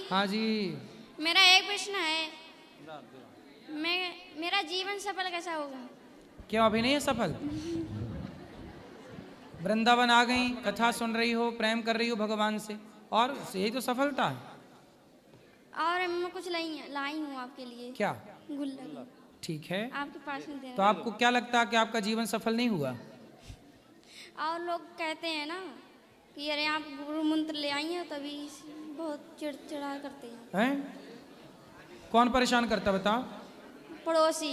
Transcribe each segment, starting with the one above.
हाँ जी। मेरा एक प्रश्न है, मेरा जीवन सफल कैसा होगा? क्यों अभी नहीं है सफल? वृंदावन आ गई, कथा सुन रही हो, प्रेम कर रही हो भगवान से, और यही तो सफलता है। और मैं कुछ लाई हूँ आपके लिए। क्या? गुल्लक। ठीक है, आपके पास में तो आपको क्या लगता है कि आपका जीवन सफल नहीं हुआ? और लोग कहते हैं ना कि अरे आप गुरु मंत्र ले आई हैं, तभी बहुत चिड़चिड़ा करते हैं। कौन परेशान करता बताओ? पड़ोसी।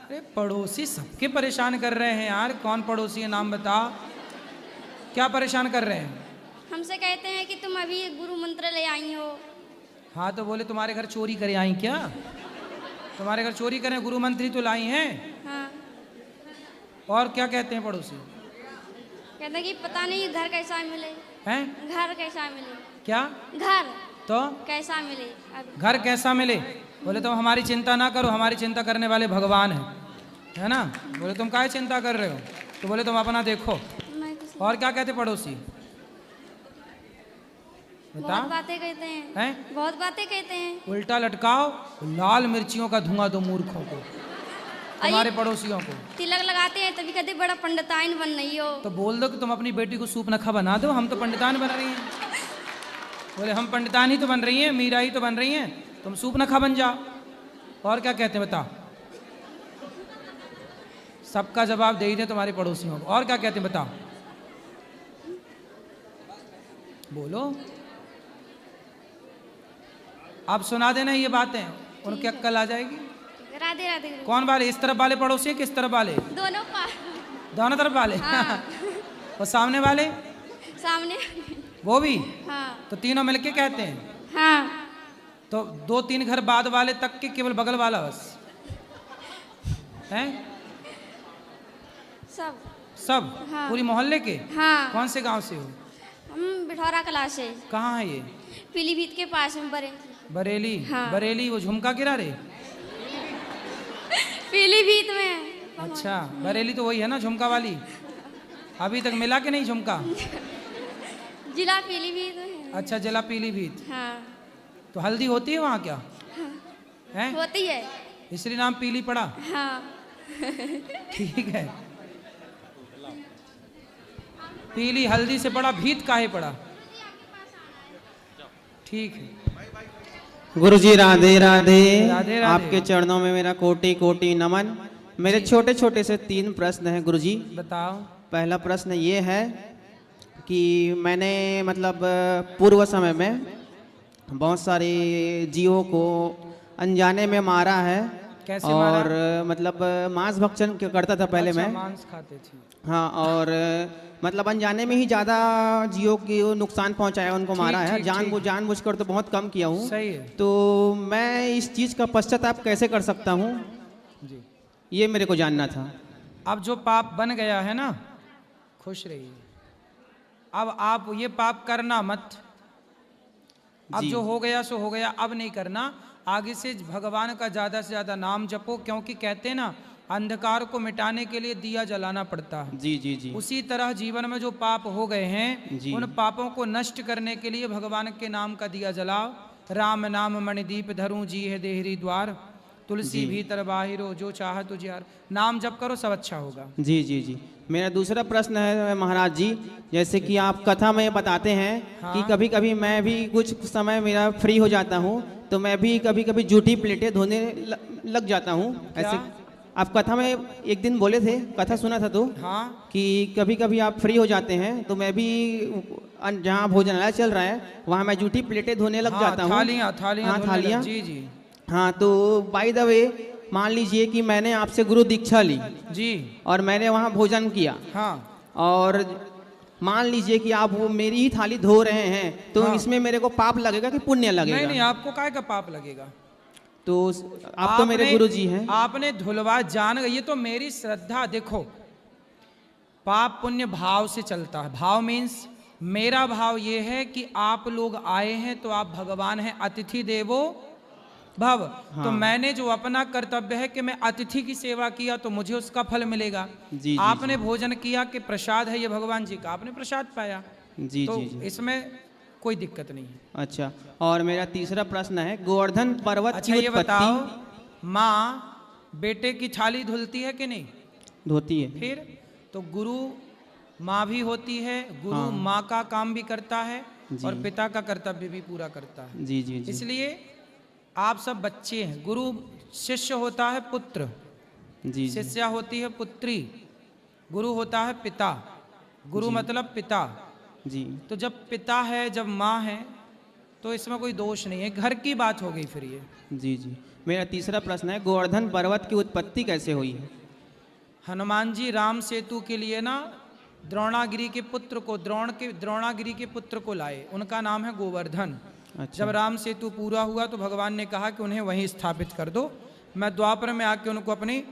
अरे पड़ोसी सबके परेशान कर रहे हैं यार, कौन पड़ोसी है नाम बताओ, क्या परेशान कर रहे हैं? हमसे कहते हैं कि तुम अभी गुरु मंत्र ले आई हो। हाँ तो बोले तुम्हारे घर चोरी करे आई क्या? तुम्हारे घर चोरी करें, गुरु मंत्री तो लाई हैं। हाँ। और क्या कहते हैं पड़ोसी? कहते हैं कि पता नहीं घर कैसा मिले। हैं? घर कैसा मिले। क्या? घर तो कैसा मिले अब। घर कैसा मिले? बोले तुम हमारी चिंता ना करो, हमारी चिंता करने वाले भगवान हैं, है ना? बोले तुम काहे चिंता कर रहे हो? तो बोले तुम अपना देखो। और क्या कहते पड़ोसी? बहुत बातें कहते हैं। बहुत बातें कहते हैं। उल्टा लटकाओ, लाल मिर्चियों का धुआं दो मूर्खों को, तुम्हारे पड़ोसियों को। तिलक लगाते हैं तभी कहते बड़ा पंडिताइन बन रही हो। तो बोल दो कि तुम अपनी बेटी को सूप नखा बना दो, हम तो पंडितान बन रही हैं। बोले हम पंडितान ही तो बन रही हैं, मीरा ही तो बन रही हैं, तुम सूप नखा बन जाओ। और क्या कहते हैं बताओ? सबका जवाब दे ही दे तुम्हारे पड़ोसियों को। और क्या कहते हैं बताओ? बोलो, आप सुना देना ये बातें, उनकी अक्कल आ जाएगी। राधे राधे। कौन वाले? इस तरफ वाले पड़ोसी है, किस तरफ वाले? दोनों तरफ वाले। हाँ। और सामने वाले? सामने वो भी? हाँ। तो तीनों मिलके कहते हैं? हाँ। तो 2-3 घर बाद वाले तक के, केवल बगल वाला बस हैं? सब सब? हाँ। पूरी मोहल्ले के? हाँ। कौन से गांव से हो? हम बिठौरा कला से। कहाँ है ये? पीलीभीत के पास में बरेली। हाँ। बरेली वो झुमका किनारे? पीलीभीत में। अच्छा, बरेली तो वही है ना झुमका वाली? अभी तक मिला के नहीं झुमका? जिला पीलीभीत में। अच्छा, जिला पीलीभीत। हाँ। तो हल्दी होती है वहाँ क्या? हैं? होती है, इसलिए नाम पीली पड़ा? हाँ। ठीक है, पीली हल्दी से पड़ा, भीत काहे पड़ा? ठीक है। गुरुजी राधे राधे। राधे राधे। आपके चरणों में मेरा कोटि कोटि नमन। मेरे छोटे छोटे से 3 प्रश्न हैं गुरुजी। बताओ। पहला प्रश्न ये है कि मैंने मतलब पूर्व समय में बहुत सारे जीवों को अनजाने में मारा है। कैसे और मारा? मतलब मांस भक्षण करता था पहले। अच्छा, मैं मांस खाते थे। हाँ, और मतलब अनजाने में ही ज़्यादा जीवों की नुकसान पहुंचाया, उनको मारा है। जानबूझकर तो बहुत कम किया हूँ। सही है। तो मैं इस चीज़ का पश्चाताप कैसे कर सकता हूँ जी, ये मेरे को जानना था। अब जो पाप बन गया है ना, खुश रहिए। अब आप ये पाप करना मत। अब जो हो गया सो हो गया, अब नहीं करना। आगे से भगवान का ज्यादा से ज्यादा नाम जपो, क्योंकि कहते हैं ना, अंधकार को मिटाने के लिए दिया जलाना पड़ता है। जी जी जी। उसी तरह जीवन में जो पाप हो गए हैं, जी। उन पापों को नष्ट करने के लिए भगवान के नाम का दिया जलाओ। राम नाम मणिदीप धरूं जी है देहरी द्वार, तुलसी भीतर बाहिरो जो चाह तुझियार। नाम जप करो, सब अच्छा होगा। जी जी जी। मेरा दूसरा प्रश्न है महाराज जी, जैसे कि आप कथा में बताते हैं कि कभी कभी मैं भी कुछ समय मेरा फ्री हो जाता हूँ, तो मैं भी कभी कभी जूठी प्लेटें धोने लग जाता हूँ। ऐसे आप कथा में एक दिन बोले थे, कथा सुना था तो, कि कभी कभी आप फ्री हो जाते हैं, तो मैं भी जहाँ भोजनालय चल रहा है वहाँ मैं जूठी प्लेटें धोने लग जाता हूँ। थालियाँ। जी जी। हाँ, तो बाय द वे मान लीजिए कि मैंने आपसे गुरु दीक्षा ली जी, और मैंने वहाँ भोजन किया। हाँ। और मान लीजिए कि आप वो मेरी ही थाली धो रहे हैं, तो इसमें मेरे को पाप लगेगा कि पुण्य लगेगा? नहीं, आपको काहे का पाप लगेगा? तो आप तो मेरे गुरु जी हैं। आपने धुलवा जान, ये तो मेरी श्रद्धा। देखो, पाप पुण्य भाव से चलता है। भाव मीन्स मेरा भाव ये है कि आप लोग आए हैं तो आप भगवान हैं, अतिथि देवो भव। तो मैंने जो अपना कर्तव्य है कि मैं अतिथि की सेवा किया तो मुझे उसका फल मिलेगा। आपने भोजन किया कि प्रसाद है ये भगवान जी का, आपने प्रसाद पाया। जी तो जी जी। इसमें कोई दिक्कत नहीं है। अच्छा, और मेरा तीसरा प्रश्न है, गोवर्धन पर्वत अच्छा की ये बताओ, उत्पत्ति। माँ बेटे की थाली धुलती है कि नहीं? धोती है। फिर तो गुरु माँ भी होती है, गुरु हाँ। माँ का काम भी करता है जी। और पिता का कर्तव्य भी पूरा करता है। जी जी जी। इसलिए आप सब बच्चे हैं। गुरु शिष्य होता है पुत्र, जी जी। शिष्या होती है पुत्री, गुरु होता है पिता। गुरु जी। मतलब पिता। जी तो जब पिता है, जब माँ है, तो इसमें कोई दोष नहीं है, घर की बात हो गई फिर ये। जी जी। मेरा तीसरा प्रश्न है, गोवर्धन पर्वत की उत्पत्ति कैसे हुई है? हनुमान जी राम सेतु के लिए ना द्रोणागिरी के पुत्र को, द्रोणागिरी के पुत्र को लाए, उनका नाम है गोवर्धन। अच्छा। जब राम सेतु पूरा हुआ तो भगवान ने कहा कि उन्हें वहीं स्थापित कर दो, मैं द्वापर में आके उनको अपनी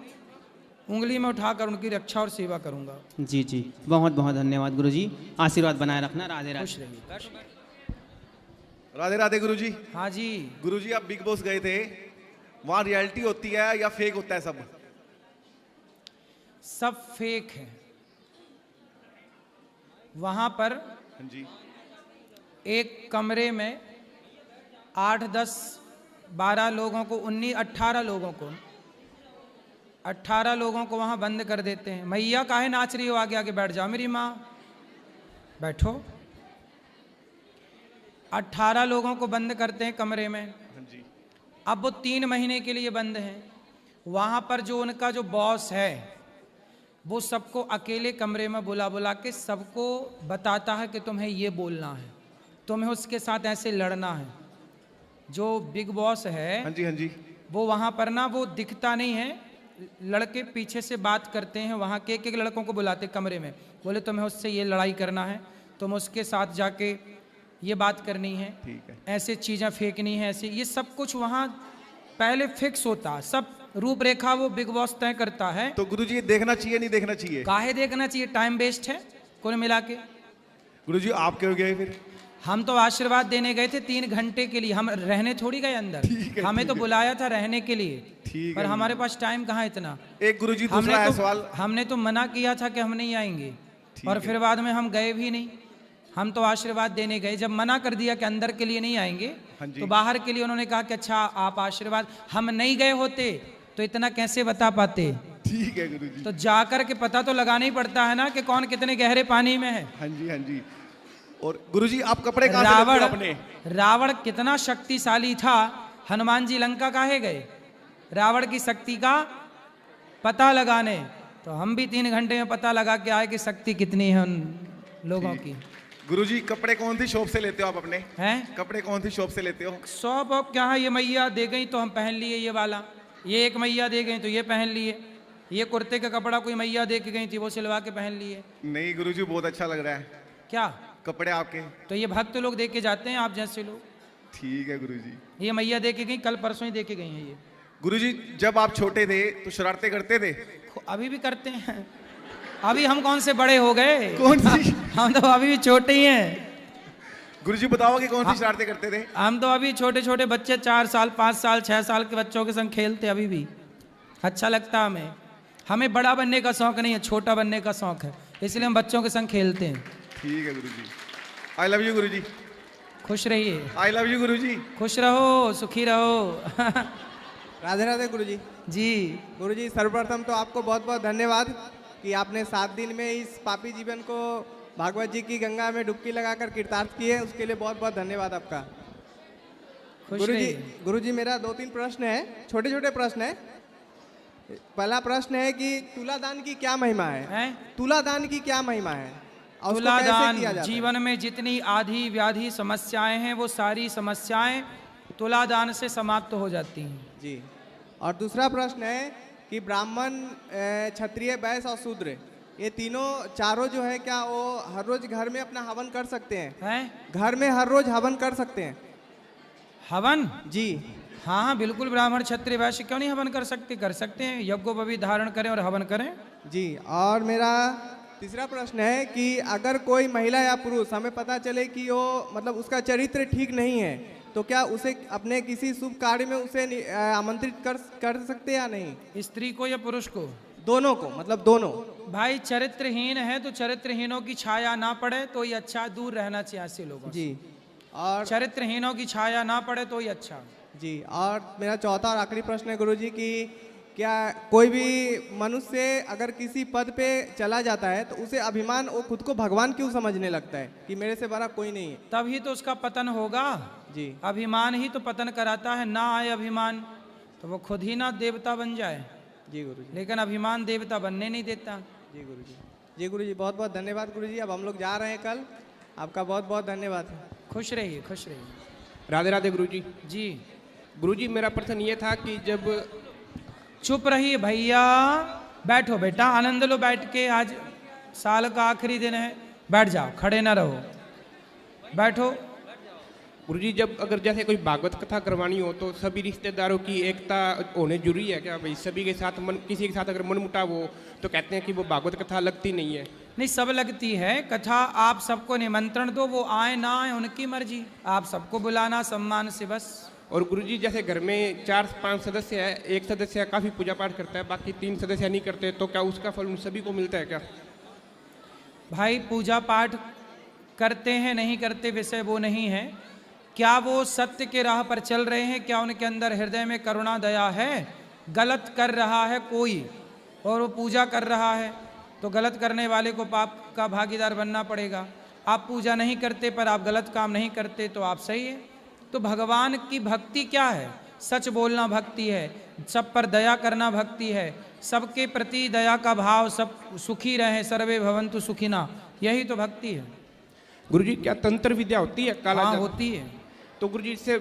उंगली में उठाकर उनकी रक्षा और सेवा करूंगा। जी जी, बहुत बहुत धन्यवाद गुरुजी, आशीर्वाद बनाए रखना। राधे खुश राधे। रहिए। राधे राधे गुरुजी। हाँ जी। गुरुजी आप बिग बॉस गए थे, वहाँ रियलिटी होती है या फेक होता है सब? सब फेक है वहां पर। हाँ जी। एक कमरे में 8, 10, 12 लोगों को, 19, 18 लोगों को, 18 लोगों को वहां बंद कर देते हैं। मैया काहे नाच रही हो, आगे आगे बैठ जाओ मेरी माँ, बैठो। 18 लोगों को बंद करते हैं कमरे में। हाँ जी। अब वो 3 महीने के लिए बंद हैं। वहां पर जो उनका जो बॉस है, वो सबको अकेले कमरे में बुला बुला के सबको बताता है कि तुम्हें ये बोलना है, तुम्हें उसके साथ ऐसे लड़ना है। जो बिग बॉस है, हाँ जी। हाँ जी। वो वहाँ पर ना वो दिखता नहीं है, लड़के पीछे से बात करते हैं। वहाँ के एक लड़कों को बुलाते कमरे में, बोले तुम्हें उससे ये लड़ाई करना है, तुम उसके साथ जाके ये बात करनी है, ठीक है। ऐसे चीज़ें फेंकनी है, ऐसे ये सब कुछ वहाँ पहले फिक्स होता है। सब रूपरेखा वो बिग बॉस तय करता है। तो गुरुजी ये देखना चाहिए नहीं देखना चाहिए? काहे देखना चाहिए, टाइम वेस्ट है कुल मिला के। गुरुजी आप क्यों गए फिर? हम तो आशीर्वाद देने गए थे 3 घंटे के लिए, हम रहने थोड़ी गए अंदर। हमें तो बुलाया था रहने के लिए, ठीक पर है। हमारे पास टाइम कहाँ इतना। एक गुरुजी दूसरा है सवाल। हमने तो मना किया था कि हम नहीं आएंगे, और फिर बाद में हम गए भी नहीं। हम तो आशीर्वाद देने गए, जब मना कर दिया कि अंदर के लिए नहीं आएंगे, हाँ जी। तो बाहर के लिए उन्होंने कहा कि अच्छा आप आशीर्वाद, हम नहीं गए होते तो इतना कैसे बता पाते। ठीक है गुरुजी। तो जाकर के पता तो लगाना ही पड़ता है ना कि कौन कितने गहरे पानी में है। हाँ जी। हाँ जी। और गुरुजी आप कपड़े कहाँ से लेते हो अपने? रावण कितना शक्तिशाली था, हनुमान जी लंका काहे गए? रावण की शक्ति का पता लगाने। तो हम भी 3 घंटे में पता लगा के आए कि शक्ति कितनी है उन लोगों की। गुरुजी कपड़े कौन सी शॉप से लेते हो आप अपने? हैं कपड़े कौन सी शॉप से लेते हो? शॉप ऑफ क्या है, ये मैया दे गई तो हम पहन लिए ये वाला, ये एक मैया दे गई तो ये पहन लिए, ये कुर्ते का कपड़ा कोई मैया दे के गई थी वो सिलवा के पहन लिए। नहीं गुरुजी बहुत अच्छा लग रहा है क्या कपड़े आपके। तो ये भक्त लोग दे के जाते हैं, आप जैसे लोग। ठीक है गुरुजी। ये मैया दे के गई, कल परसों ही दे के गई हैं ये। गुरुजी जब आप छोटे थे तो शरारतें करते थे? अभी भी करते हैं। अभी हम कौन से बड़े हो गए, कौन सी? हम तो अभी भी छोटे ही हैं। गुरुजी बताओ कि कौन सी शरारतें करते थे? हम तो अभी छोटे छोटे बच्चे 4 साल 5 साल 6 साल के बच्चों के संग खेलते अभी भी। अच्छा लगता है हमें। हमें बड़ा बनने का शौक नहीं है, छोटा बनने का शौक है, इसलिए हम बच्चों के संग खेलते हैं। ठीक है गुरुजी। आई लव यू गुरुजी। खुश रहिए। आई लव यू गुरुजी। खुश रहो, सुखी रहो। राधे राधे गुरुजी। जी गुरुजी सर्वप्रथम तो आपको बहुत बहुत धन्यवाद कि आपने 7 दिन में इस पापी जीवन को भागवत जी की गंगा में डुबकी लगाकर कृतार्थ किए, उसके लिए बहुत बहुत धन्यवाद आपका। खुश गुरुजी रहिए। गुरुजी मेरा 2-3 प्रश्न है, छोटे छोटे प्रश्न है। पहला प्रश्न है कि तुलादान की क्या महिमा है? हैं? तुलादान की क्या महिमा है और उसको कैसे तुलादान, किया जाता है? जीवन में जितनी आधी व्याधि समस्याएं हैं वो सारी समस्याएं तुलादान से समाप्त हो जाती हैं। जी। और दूसरा प्रश्न है कि ब्राह्मण, क्षत्रिय, वैश्य और शूद्र, ये चारों जो है क्या वो हर रोज घर में अपना हवन कर सकते हैं? हैं? घर में हर रोज हवन कर सकते हैं? हवन? जी। हाँ हाँ बिल्कुल, ब्राह्मण क्षत्रिय वैश्य क्यों नहीं हवन कर सकते, कर सकते हैं। यज्ञोपवीत धारण करें और हवन करें। जी। और मेरा तीसरा प्रश्न है कि अगर कोई महिला या पुरुष हमें पता चले कि वो मतलब उसका चरित्र ठीक नहीं है, तो क्या उसे अपने किसी शुभ कार्य में उसे आमंत्रित कर सकते या नहीं? स्त्री को या पुरुष को? दोनों को, मतलब दोनों। भाई चरित्रहीन है तो चरित्रहीनों की छाया ना पड़े तो ये अच्छा, दूर रहना चाहिए ऐसे लोगों से। जी। और चरित्रहीनों की छाया ना पड़े तो ही अच्छा। जी, और मेरा चौथा और आखिरी प्रश्न है गुरुजी कि क्या कोई भी मनुष्य अगर किसी पद पे चला जाता है तो उसे अभिमान, वो खुद को भगवान क्यों समझने लगता है कि मेरे से बड़ा कोई नहीं है? तभी तो उसका पतन होगा। जी अभिमान ही तो पतन कराता है। ना आए अभिमान तो वो खुद ही ना देवता बन जाए, जी गुरुजी। लेकिन अभिमान देवता बनने नहीं देता। जी गुरुजी। जी गुरुजी, बहुत बहुत धन्यवाद गुरुजी। अब हम लोग जा रहे हैं कल। आपका बहुत बहुत धन्यवाद। खुश रहिए, खुश रहिए। राधे राधे गुरुजी। जी गुरुजी, मेरा प्रश्न ये था कि जब चुप रहिए भैया, बैठो बेटा, आनंद लो बैठ के। आज साल का आखिरी दिन है, बैठ जाओ, खड़े ना रहो, बैठो। गुरुजी, जब अगर जैसे कोई भागवत कथा करवानी हो तो सभी रिश्तेदारों की एकता होने जरूरी है क्या भाई? सभी के साथ किसी के साथ अगर मनमुटाव हो तो कहते हैं कि वो भागवत कथा लगती नहीं है। नहीं, सब लगती है कथा। आप सबको निमंत्रण दो, वो आए ना आए उनकी मर्जी, आप सबको बुलाना सम्मान से बस। और गुरुजी, जैसे घर में 4-5 सदस्य है, एक सदस्य काफ़ी पूजा पाठ करता है, बाकी 3 सदस्य नहीं करते, तो क्या उसका फल उन सभी को मिलता है क्या? भाई पूजा पाठ करते हैं नहीं करते विषय वो नहीं है, क्या वो सत्य के राह पर चल रहे हैं, क्या उनके अंदर हृदय में करुणा दया है। गलत कर रहा है कोई और वो पूजा कर रहा है तो गलत करने वाले को पाप का भागीदार बनना पड़ेगा। आप पूजा नहीं करते पर आप गलत काम नहीं करते तो आप सही है। तो भगवान की भक्ति क्या है? सच बोलना भक्ति है, सब पर दया करना भक्ति है, सबके प्रति दया का भाव, सब सुखी रहें, सर्वे भवन्तु सुखिना, यही तो भक्ति है। गुरुजी, क्या तंत्र विद्या होती है? काला हाँ जादू? होती है। तो गुरुजी, इससे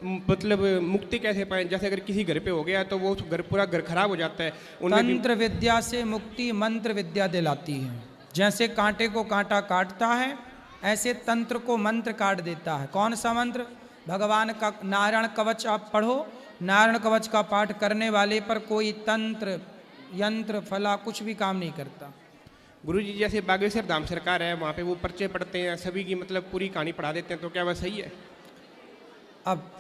मतलब मुक्ति कैसे पाए? जैसे अगर किसी घर पे हो गया तो वो घर पूरा घर खराब हो जाता है, उनमें भी... तंत्र विद्या से मुक्ति मंत्र विद्या दिलाती है। जैसे कांटे को कांटा काटता है ऐसे तंत्र को मंत्र काट देता है। कौन सा मंत्र? भगवान का नारायण कवच आप पढ़ो, नारायण कवच का पाठ करने वाले पर कोई तंत्र यंत्र फला कुछ भी काम नहीं करता। गुरुजी, जैसे बागेश्वर धाम सरकार है, वहाँ पे वो पर्चे पढ़ते हैं, सभी की मतलब पूरी कहानी पढ़ा देते हैं, तो क्या वह सही है? अब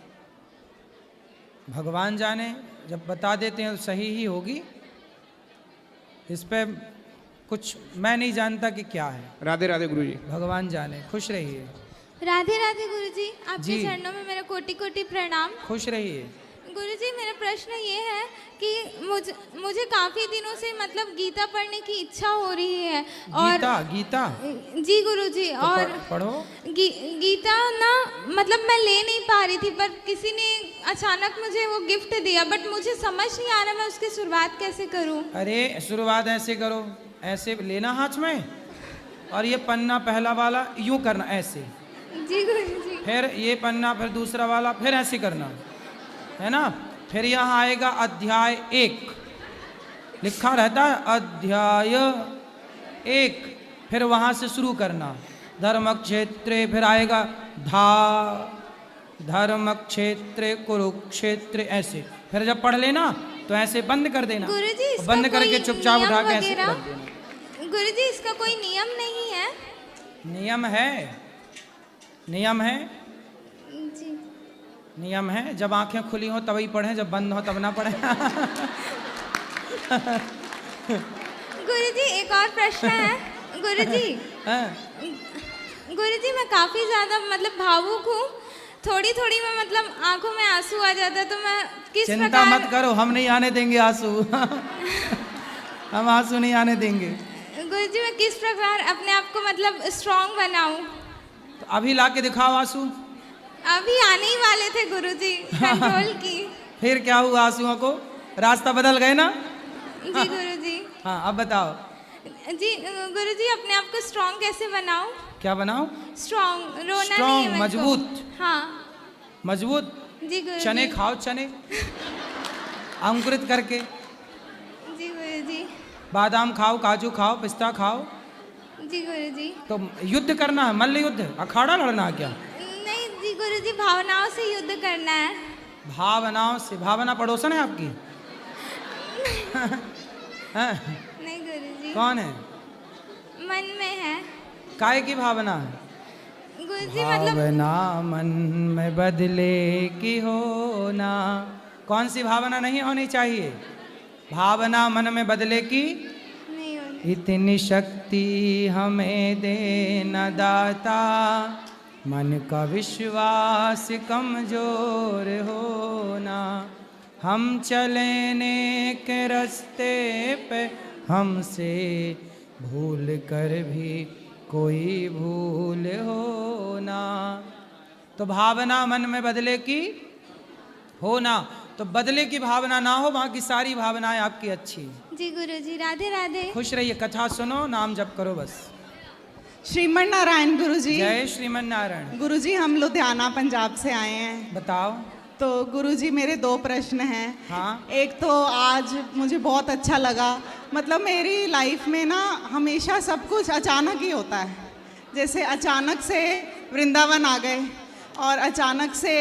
भगवान जाने, जब बता देते हैं तो सही ही होगी, इस पे कुछ मैं नहीं जानता कि क्या है। राधे राधे गुरुजी। भगवान जाने। खुश रहिए। राधे राधे गुरुजी, आपके जी। चरणों में मेरा कोटि कोटि प्रणाम। खुश रहिए। गुरुजी, मेरा प्रश्न ये है कि मुझे काफ़ी दिनों से मतलब गीता पढ़ने की इच्छा हो रही है। और गीता? गीता? जी गुरुजी, तो और पढ़ो। गीता ना मतलब मैं ले नहीं पा रही थी, पर किसी ने अचानक मुझे वो गिफ्ट दिया, बट मुझे समझ नहीं आ रहा मैं उसकी शुरुआत कैसे करूं। अरे शुरुआत ऐसे करो, ऐसे लेना हाथ में और ये पन्ना पहला वाला यूं करना ऐसे, जी गुरुजी। फिर ये पन्ना, फिर दूसरा वाला, फिर ऐसे करना है ना। फिर यहाँ आएगा अध्याय 1, लिखा रहता है अध्याय 1, फिर वहाँ से शुरू करना धर्म क्षेत्रे, फिर आएगा धर्म क्षेत्रे कुरुक्षेत्र, ऐसे। फिर जब पढ़ लेना तो ऐसे बंद कर देना, गुरुजी, इसका बंद करके कोई चुपचाप नियम उठा के ऐसे वगैरह? कर देना। गुरुजी, इसका कोई नियम नहीं है? नियम है, नियम है, जी नियम है। जब आंखें खुली हो तभी पढ़ें, जब बंद हो तब ना पढ़ें। गुरुजी, एक और प्रश्न है। गुरुजी, हाँ। गुरुजी, मैं काफ़ी ज़्यादा मतलब भावुक हूँ, थोड़ी थोड़ी में मतलब आंखों में आंसू आ जाता है, तो मैं किस चिंता प्रकार... मत करो, हम नहीं आने देंगे आंसू। हम आंसू नहीं आने देंगे। गुरुजी, मैं किस प्रकार अपने आप को मतलब स्ट्रांग बनाऊं? तो अभी ला के दिखाओ आंसू। अभी आने ही वाले थे गुरुजी, कंट्रोल की। फिर क्या हुआ आंसुओं को? रास्ता बदल गए ना? जी गुरुजी। हाँ, अब बताओ। जी गुरुजी, अपने आप को स्ट्रांग कैसे बनाऊं? क्या बनाओ? स्ट्रांग, रोना नहीं है स्ट्रांग, मेरे को। मजबूत। हाँ मजबूत। जी गुरुजी। चने खाओ, चने अंकुरित करके। जी गुरुजी। बादाम खाओ, काजू खाओ, पिस्ता खाओ। जी गुरुजी। तो युद्ध करना है, मल्ल युद्ध, अखाड़ा लड़ना है क्या? नहीं जी गुरुजी, भावनाओं से युद्ध करना है। भावनाओं से? भावना पड़ोसन है आपकी? हाँ? नहीं गुरुजी। कौन है? मन में है काय की भावना है? गुरुजी, मतलब भावना मन में बदले की होना। कौन सी भावना नहीं होनी चाहिए? भावना मन में बदले की नहीं होनी। इतनी शक्ति हमें देना दाता, मन का विश्वास कमजोर होना, हम चले नेक रास्ते पे, हमसे भूल कर भी कोई भूल होना। तो भावना मन में बदले की होना, तो बदले की भावना ना हो, वहाँ की सारी भावनाएं आपकी अच्छी। जी गुरुजी, राधे राधे। खुश रहिए, कथा सुनो, नाम जप करो बस। श्रीमन नारायण गुरुजी। जय श्रीमन नारायण। गुरुजी, हम लुधियाना पंजाब से आए हैं। बताओ। तो गुरुजी, मेरे 2 प्रश्न हैं। हाँ। एक तो आज मुझे बहुत अच्छा लगा, मतलब मेरी लाइफ में ना हमेशा सब कुछ अचानक ही होता है। जैसे अचानक से वृंदावन आ गए और अचानक से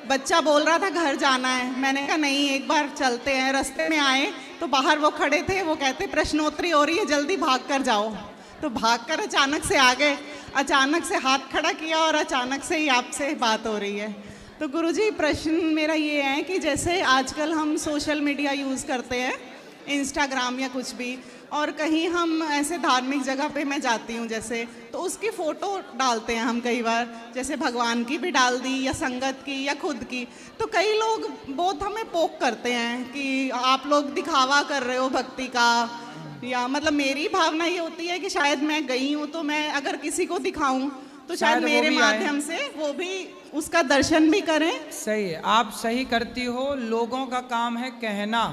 बच्चा बोल रहा था घर जाना है, मैंने कहा नहीं एक बार चलते हैं। रास्ते में आए तो बाहर वो खड़े थे, वो कहते प्रश्नोत्तरी हो रही है, जल्दी भाग कर जाओ। तो भागकर अचानक से आ गए, अचानक से हाथ खड़ा किया और अचानक से ही आपसे बात हो रही है। तो गुरुजी, प्रश्न मेरा ये है कि जैसे आजकल हम सोशल मीडिया यूज़ करते हैं, इंस्टाग्राम या कुछ भी, और कहीं हम ऐसे धार्मिक जगह पे मैं जाती हूँ जैसे, तो उसकी फ़ोटो डालते हैं हम कई बार, जैसे भगवान की भी डाल दी या संगत की या खुद की। तो कई लोग बहुत हमें पोक करते हैं कि आप लोग दिखावा कर रहे हो भक्ति का, या मतलब मेरी भावना ये होती है कि शायद मैं गई हूँ तो मैं अगर किसी को दिखाऊं तो शायद मेरे माध्यम से वो भी उसका दर्शन भी करें। सही है, आप सही करती हो। लोगों का काम है कहना,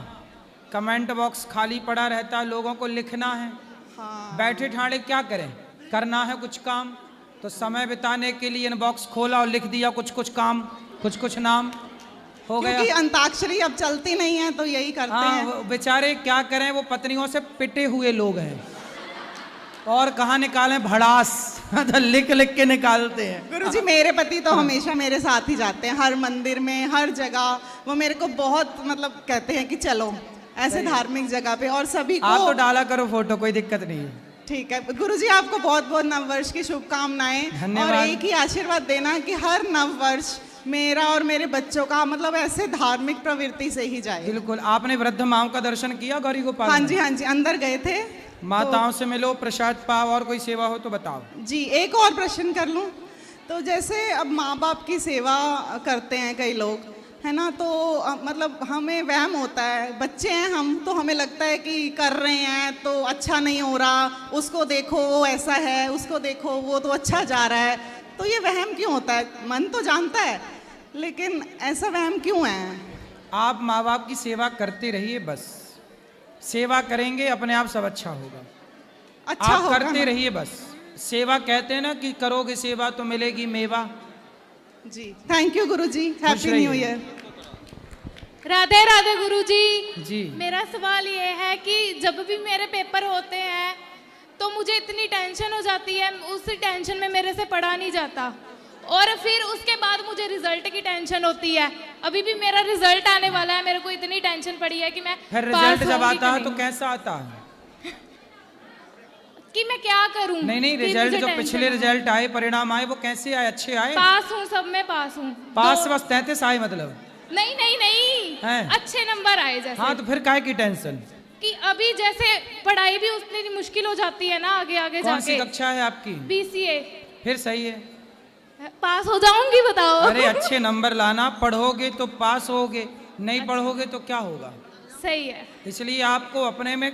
कमेंट बॉक्स खाली पड़ा रहता है, लोगों को लिखना है। हाँ। बैठे ठाणे क्या करें, करना है कुछ काम, तो समय बिताने के लिए इनबॉक्स खोला और लिख दिया कुछ कुछ काम, कुछ कुछ नाम, हो गया। क्योंकि अंताक्षरी अब चलती नहीं है तो यही करते हाँ, हैं। वो बेचारे क्या करें, वो पत्नियों से पिटे हुए लोग हैं और कहाँ निकालें भड़ास, लिख लिख के निकालते हैं। गुरुजी, मेरे पति तो हमेशा मेरे साथ ही जाते हैं, हर मंदिर में, हर जगह। वो मेरे को बहुत मतलब कहते हैं कि चलो ऐसे धार्मिक जगह पे, और सभी को। आप तो डाला करो फोटो, कोई दिक्कत नहीं है। ठीक है गुरुजी, आपको बहुत बहुत नववर्ष की शुभकामनाएं। धन्यवाद। और एक ही आशीर्वाद देना कि हर नववर्ष मेरा और मेरे बच्चों का मतलब ऐसे धार्मिक प्रवृत्ति से ही जाए। बिल्कुल। आपने वृद्ध माओ का दर्शन किया गौरी गोपाल? हाँ जी, हाँ जी, अंदर गए थे। माताओं से मिलो, प्रसाद पाओ, और कोई सेवा हो तो बताओ। जी, एक और प्रश्न कर लूं तो जैसे अब माँ बाप की सेवा करते हैं कई लोग, है ना, तो मतलब हमें वहम होता है, बच्चे हैं हम, तो हमें लगता है कि कर रहे हैं तो अच्छा नहीं हो रहा, उसको देखो वो ऐसा है, उसको देखो वो तो अच्छा जा रहा है। तो ये वहम क्यों होता है? मन तो जानता है, लेकिन ऐसा वहम क्यों है? आप माँ बाप की सेवा करते रहिए, बस सेवा करेंगे अपने आप सब अच्छा होगा। अच्छा आप होगा करते ना? रहिए बस। सेवा कहते हैं ना कि करोगे सेवा तो मिलेगी मेवा। जी, thank you Guruji, happy new रहिए। ईयर। राधे राधे गुरुजी। जी। मेरा सवाल ये है कि जब भी मेरे पेपर होते हैं तो मुझे इतनी टेंशन हो जाती है, उस टेंशन में मेरे से पढ़ा नहीं जाता, और फिर उसके बाद मुझे रिजल्ट की टेंशन होती है। अभी भी मेरा रिजल्ट आने वाला है, मेरे को इतनी टेंशन पड़ी है कि मैं फिर पास रिजल्ट जब होंगी आता कि है तो नहीं। कैसा आता है? कि मैं क्या करूं? नहीं नहीं, फिर रिजल्ट मुझे जो टेंशन पिछले है। रिजल्ट आए, परिणाम आए, वो कैसे आए? अच्छे आए? पास हूँ, सब में पास हूँ। पास बस 33 आए मतलब? नहीं नहीं नहीं, हैं? अच्छे नंबर आए जैसे। हाँ, तो फिर काहे की टेंशन? कि अभी जैसे पढ़ाई भी उतनी मुश्किल हो जाती है ना आगे आगे कौन सी जाके। कक्षा है आपकी? BCA। फिर सही है। पास हो जाऊंगी, बताओ। अरे अच्छे नंबर लाना, पढ़ोगे तो पास होगे, नहीं पढ़ोगे तो क्या होगा? सही है। इसलिए आपको अपने में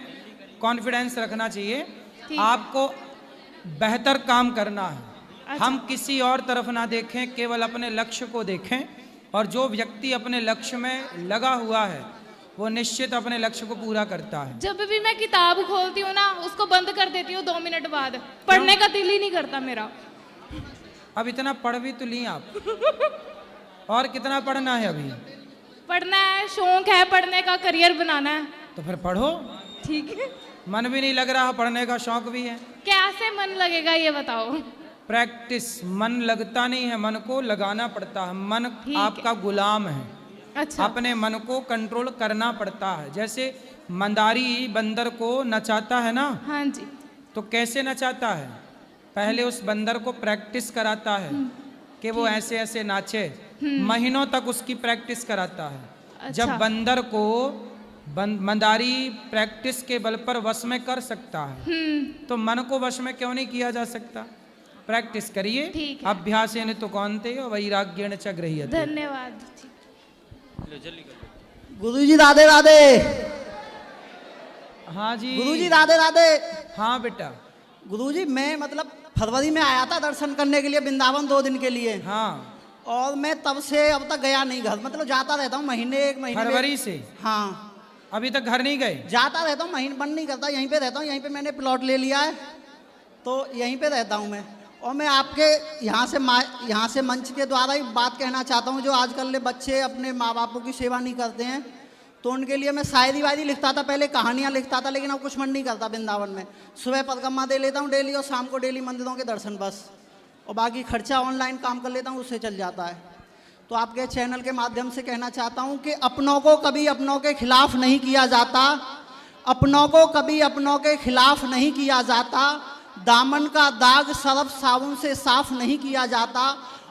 कॉन्फिडेंस रखना चाहिए। ठीक है। आपको बेहतर काम करना है। अच्छा। हम किसी और तरफ ना देखें, केवल अपने लक्ष्य को देखें, और जो व्यक्ति अपने लक्ष्य में लगा हुआ है वो निश्चित अपने लक्ष्य को पूरा करता है। जब भी मैं किताब खोलती हूँ ना, उसको बंद कर देती हूँ 2 मिनट बाद, पढ़ने का दिल ही नहीं करता मेरा। अब इतना पढ़ भी तो ली आप, और कितना पढ़ना है अभी? पढ़ना है, शौक है पढ़ने का, करियर बनाना है। तो फिर पढ़ो। ठीक है। मन भी नहीं लग रहा, पढ़ने का शौक भी है। कैसे मन लगेगा ये बताओ। प्रैक्टिस। मन लगता नहीं है, मन को लगाना पड़ता है। मन ठीक आपका गुलाम है। अच्छा। अपने मन को कंट्रोल करना पड़ता है। जैसे मंदारी बंदर को नचाता है ना, हाँ जी। तो कैसे नचाता है? पहले उस बंदर को प्रैक्टिस कराता है कि वो ऐसे ऐसे नाचे, महीनों तक उसकी प्रैक्टिस कराता है। अच्छा। जब बंदर को मंदारी प्रैक्टिस के बल पर वश में कर सकता है, तो मन को वश में क्यों नहीं किया जा सकता? प्रैक्टिस करिए। ठीक है। अभ्यासेन तो कौन्ते वैराग्येण च गृह्यते। धन्यवाद। गुरुजी राधे राधे। हाँ जी गुरुजी राधे राधे। हाँ बेटा। गुरुजी मैं मतलब फरवरी में आया था दर्शन करने के लिए वृंदावन 2 दिन के लिए। हाँ। और मैं तब से अब तक गया नहीं घर, मतलब जाता रहता हूँ महीने 1 महीने में। फरवरी से? हाँ। अभी तक घर नहीं गए? जाता रहता हूँ, महीने बंद नहीं करता, यहीं पे रहता हूँ। यहीं पे मैंने प्लॉट ले लिया है तो यहीं पे रहता हूँ मैं। और मैं आपके यहाँ से मंच के द्वारा ही बात कहना चाहता हूँ, जो आजकल के बच्चे अपने माँ बापों की सेवा नहीं करते हैं, तो उनके लिए मैं शायरी वायरी लिखता था, पहले कहानियाँ लिखता था, लेकिन अब कुछ मन नहीं करता वृंदावन में। सुबह परिक्रमा दे लेता हूँ डेली और शाम को डेली मंदिरों के दर्शन बस, और बाकी खर्चा ऑनलाइन काम कर लेता हूँ, उससे चल जाता है। तो आपके चैनल के माध्यम से कहना चाहता हूँ कि अपनों को कभी अपनों के खिलाफ नहीं किया जाता, अपनों को कभी अपनों के खिलाफ नहीं किया जाता, दामन का दाग सरफ साबुन से साफ नहीं किया जाता,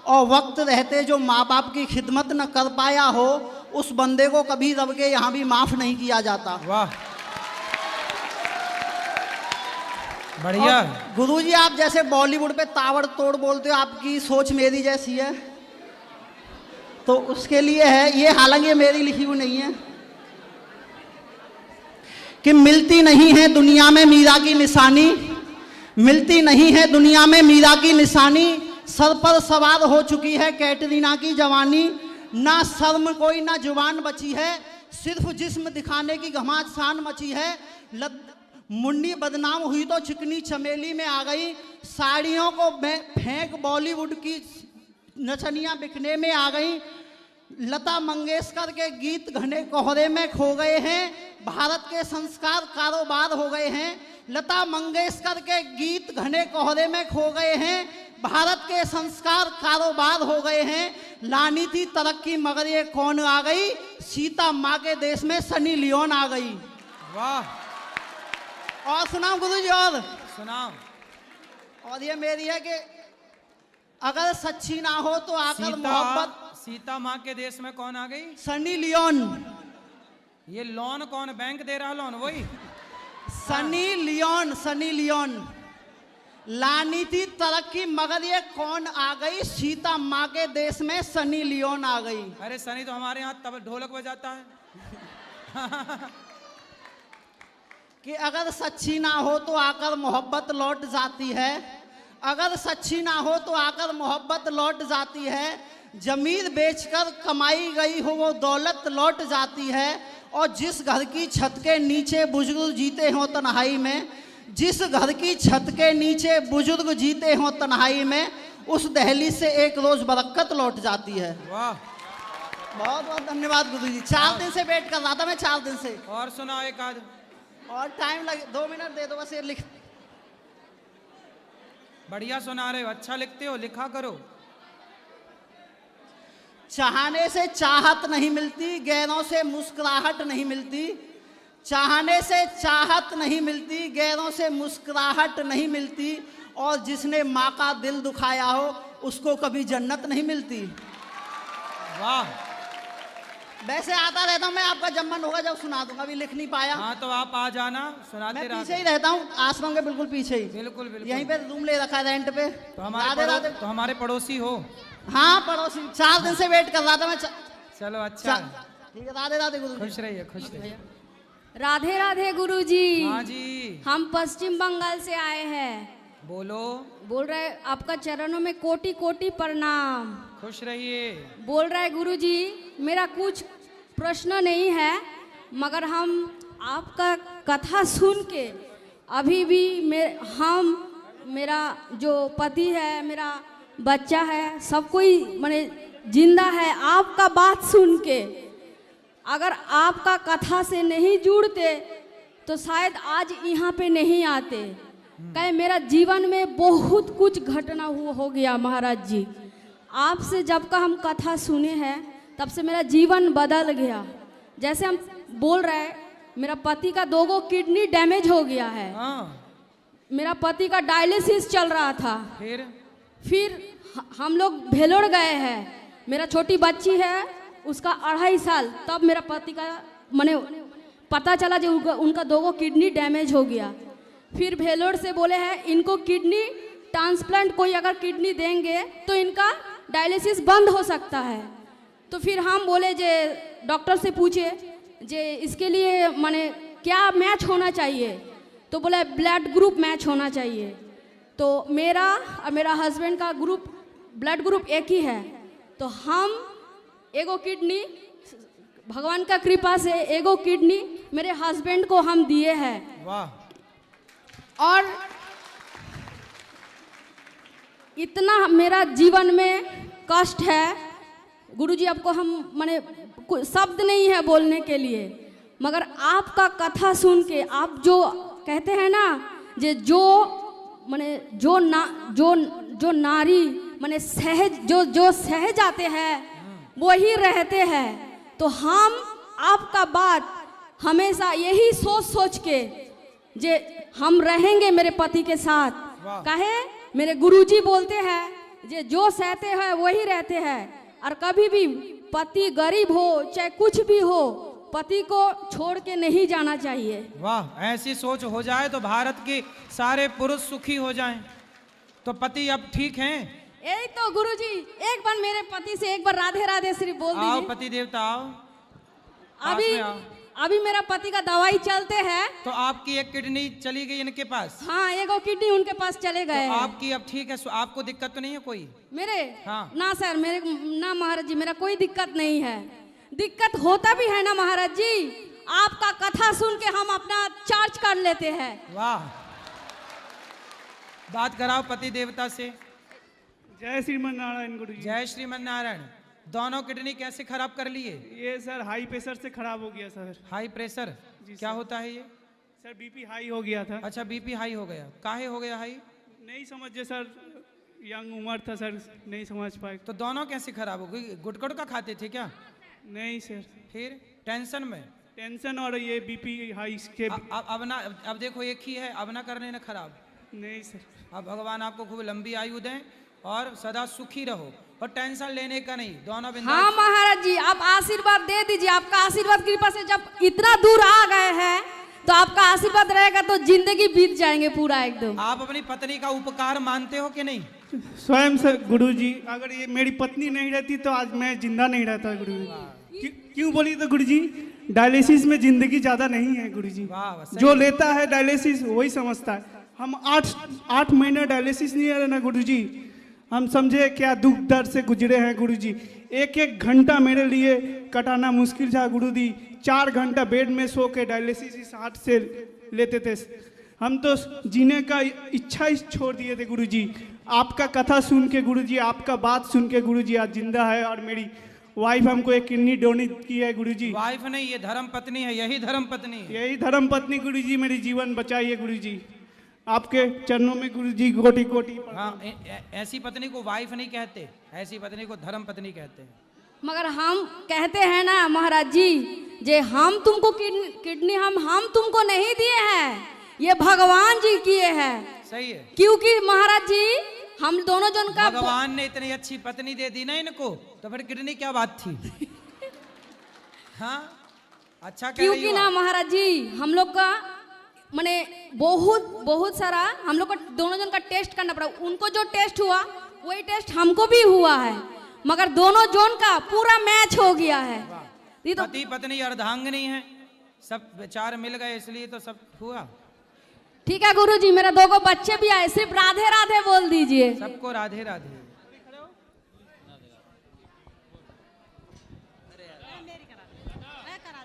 और वक्त रहते जो माँ बाप की खिदमत न कर पाया हो उस बंदे को कभी रब के यहाँ भी माफ नहीं किया जाता। वाह बढ़िया। गुरुजी आप जैसे बॉलीवुड पे ताबड़ तोड़ बोलते हो, आपकी सोच मेरी जैसी है, तो उसके लिए है ये, हालांकि मेरी लिखी हुई नहीं है, कि मिलती नहीं है दुनिया में मीरा की निशानी, मिलती नहीं है दुनिया में मीरा की निशानी, सर पर सवार हो चुकी है कैटरीना की जवानी, ना शर्म कोई ना जुबान बची है, सिर्फ जिस्म दिखाने की घमासान मची है, मुन्नी बदनाम हुई तो चिकनी चमेली में आ गई, साड़ियों को फेंक बॉलीवुड की नचनियां बिकने में आ गई, लता मंगेशकर के गीत घने कोहरे में खो गए हैं, भारत के संस्कार कारोबार हो गए हैं, लता मंगेशकर के गीत घने कोहरे में खो गए हैं, भारत के संस्कार कारोबार हो गए हैं, लानी थी तरक्की मगर ये कौन आ गई, सीता माँ के देश में सनी लियोन आ गई। वाह। और सुनाओ गुरुजी, और सुनाओ। और ये मेरी है कि अगर सच्ची ना हो तो आकर मोहब्बत, सीता माँ के देश में कौन आ गई? Sunny Leone. ये लोन कौन बैंक दे रहा लोन? वही सनी लियोन, सनी लियोन। लानी थी तरक्की मगर ये कौन आ गई, सीता माँ के देश में सनी लियोन आ गई। अरे सनी तो हमारे यहाँ तब ढोलक बजाता है। कि अगर सच्ची ना हो तो आकर मोहब्बत लौट जाती है, अगर सच्ची ना हो तो आकर मोहब्बत लौट जाती है, जमीर बेचकर कमाई गई हो वो दौलत लौट जाती है, और जिस घर की छत के नीचे बुजुर्ग जीते हों तन्हाई में, जिस घर की छत के नीचे बुजुर्ग जीते हों तन्हाई में, उस दहलीज से एक रोज बरकत लौट जाती है। वाह बहुत बहुत धन्यवाद गुरुजी। 4 दिन से वेट कर रहा था मैं, 4 दिन से। और सुनाओ एक आध। और टाइम लगे, 2 मिनट दे दो बस, ये लिख। बढ़िया सुना रहे हो, अच्छा लिखते हो, लिखा करो। चाहने से चाहत नहीं मिलती, गैरों से मुस्कुराहट नहीं मिलती, चाहने से चाहत नहीं मिलती, गैरों से मुस्कुराहट नहीं मिलती, और जिसने माँ का दिल दुखाया हो उसको कभी जन्नत नहीं मिलती। वाह। वैसे आता रहता हूँ मैं, आपका जब मन होगा जब सुना दूंगा, अभी लिख नहीं पाया। हाँ तो आप आ जाना, सुनाते मैं रहा। पीछे ही रहता हूँ, आश्रम के बिल्कुल पीछे ही। बिल्कुल बिल्कुल। यहीं पे रूम ले रखा है रेंट पे। तो हमारे पड़ोसी हो। हाँ पड़ोसी। 4 दिन से वेट कर रहा था मैं। चलो अच्छा, ठीक है। राधे राधे गुरु। खुश रहिए, खुश रहिए। राधे राधे गुरुजी। हाँ जी। हम पश्चिम बंगाल से आए हैं। बोलो। बोल रहे आपका चरणों में कोटि कोटि प्रणाम। खुश रहिए। बोल रहे गुरुजी, मेरा कुछ प्रश्न नहीं है, मगर हम आपका कथा सुन के अभी भी मेरा जो पति है, मेरा बच्चा है, सब कोई माने जिंदा है। आपका बात सुन के अगर आपका कथा से नहीं जुड़ते तो शायद आज यहाँ पे नहीं आते। कहे मेरा जीवन में बहुत कुछ घटना हो गया महाराज जी। आपसे जब का हम कथा सुने हैं तब से मेरा जीवन बदल गया। जैसे हम बोल रहे हैं, मेरा पति का 2 किडनी डैमेज हो गया है। मेरा पति का डायलिसिस चल रहा था। फिर हम लोग भेलोर गए हैं। मेरा छोटी बच्ची है, उसका 2.5 साल, तब मेरा पति का माने पता चला जो उनका 2 किडनी डैमेज हो गया। फिर भेलोर से बोले हैं इनको किडनी ट्रांसप्लांट कोई अगर किडनी देंगे तो इनका डायलिसिस बंद हो सकता है। तो फिर हम बोले जे डॉक्टर से पूछे जे इसके लिए माने क्या मैच होना चाहिए, तो बोला ब्लड ग्रुप मैच होना चाहिए। तो मेरा और मेरा हस्बैंड का ग्रुप ब्लड ग्रुप एक ही है, तो हम एगो किडनी भगवान का कृपा से एगो किडनी मेरे हस्बैंड को हम दिए हैं। वाह। और इतना मेरा जीवन में कष्ट है गुरुजी, आपको हम माने शब्द नहीं है बोलने के लिए, मगर आपका कथा सुन के आप जो कहते हैं ना जे जो माने जो नारी माने सहज जो सह जाते हैं वही रहते हैं। तो हम आपका बात हमेशा यही सोच के जे हम रहेंगे मेरे पति के साथ। कहे मेरे गुरुजी बोलते हैं जे जो सहते हैं वही रहते हैं, और कभी भी पति गरीब हो चाहे कुछ भी हो पति को छोड़ के नहीं जाना चाहिए। वाह, ऐसी सोच हो जाए तो भारत के सारे पुरुष सुखी हो जाएं। तो पति अब ठीक हैं? यही तो गुरुजी, एक बार मेरे पति से एक बार राधे राधे श्री बोल दीजिए। आओ पति देवता आओ, अभी मेरा पति का दवाई चलते हैं। तो आपकी एक किडनी चली गई इनके पास? हाँ, एगो किडनी उनके पास चले गए। तो आपकी अब ठीक है, आपको दिक्कत तो नहीं है कोई? मेरे हाँ। ना सर, मेरे ना महाराज जी, मेरा कोई दिक्कत नहीं है। दिक्कत होता भी है ना महाराज जी, आपका कथा सुन के हम अपना चार्ज कर लेते हैं। वाह, बात कराओ पति देवता से। जय श्रीमन नारायण गुरुजी। जय श्रीमन नारायण। दोनों किडनी कैसे खराब कर लिए? ये सर हाई प्रेशर से खराब हो गया सर। हाई प्रेशर क्या होता है ये? सर बीपी हाई हो गया था। अच्छा, बीपी हाई हो गया। काहे हो गया हाई? नहीं समझे सर, यंग उम्र था सर, नहीं समझ पाए। तो दोनों कैसे खराब हो गई? गुटगुट का खाते थे क्या? नहीं सर। फिर टेंशन में? टेंशन और ये बीपी हाई के अब ना, अब देखो एक ही है, अब ना करने ना खराब। नहीं सर। अब भगवान आपको खूब लंबी आयु दें और सदा सुखी रहो, और टेंशन लेने का नहीं, दोनों बिंदास। हाँ महाराज जी, आप आशीर्वाद दे दीजिए। आपका आशीर्वाद कृपा से जब इतना दूर आ गए हैं तो आपका आशीर्वाद रहेगा तो जिंदगी बीत जाएंगे पूरा एकदम। आप अपनी पत्नी का उपकार मानते हो कि नहीं? स्वयं सर गुरुजी, अगर ये मेरी पत्नी नहीं रहती तो आज मैं जिंदा नहीं रहता गुरुजी। क्यों बोली तो गुरुजी, डायलिसिस में जिंदगी ज्यादा नहीं है गुरुजी। जो लेता है डायलिसिस वही समझता है। हम 8 महीने डायलिसिस नहीं है ना गुरुजी, हम समझे क्या दुख दर्द से गुजरे हैं गुरुजी। एक घंटा मेरे लिए कटाना मुश्किल था गुरुजी। 4 घंटा बेड में सो के डायलिसिस इस हाथ से लेते थे। हम तो जीने का इच्छा ही छोड़ दिए थे गुरुजी। आपका कथा सुन के गुरुजी, आपका बात सुन के गुरुजी आज जिंदा है, और मेरी वाइफ हमको एक किडनी डोनेट की है गुरुजी। वाइफ नहीं, ये धर्म पत्नी है, यही धर्म पत्नी है। यही धर्म पत्नी गुरुजी मेरी जीवन बचाइए गुरुजी, आपके चरणों में गुरुजी कोटि कोटि। हाँ, ऐसी पत्नी को वाइफ नहीं कहते, ऐसी पत्नी को धर्म पत्नी कहते हैं। मगर हम कहते हैं ना महाराज जी, जे हम तुमको किडनी हम तुमको नहीं दिए हैं, ये भगवान जी किए हैं। सही है। क्योंकि महाराज जी हम दोनों जन का भगवान ने इतनी अच्छी पत्नी दे दी ना इनको, तो फिर किडनी क्या बात थी? हाँ, अच्छा कह रही हो। क्योंकि ना महाराज जी हम लोग का माने बहुत सारा हम लोग को दोनों जन का टेस्ट करना पड़ा। उनको जो टेस्ट हुआ वही टेस्ट हमको भी हुआ है, मगर दोनों जोन का पूरा मैच हो गया है। तो पति पत्नी अर्धांगिनी है, सब विचार मिल गए, इसलिए तो सब हुआ। ठीक है गुरुजी, मेरा 2 बच्चे भी आए, सिर्फ राधे राधे बोल दीजिए। सबको राधे राधे।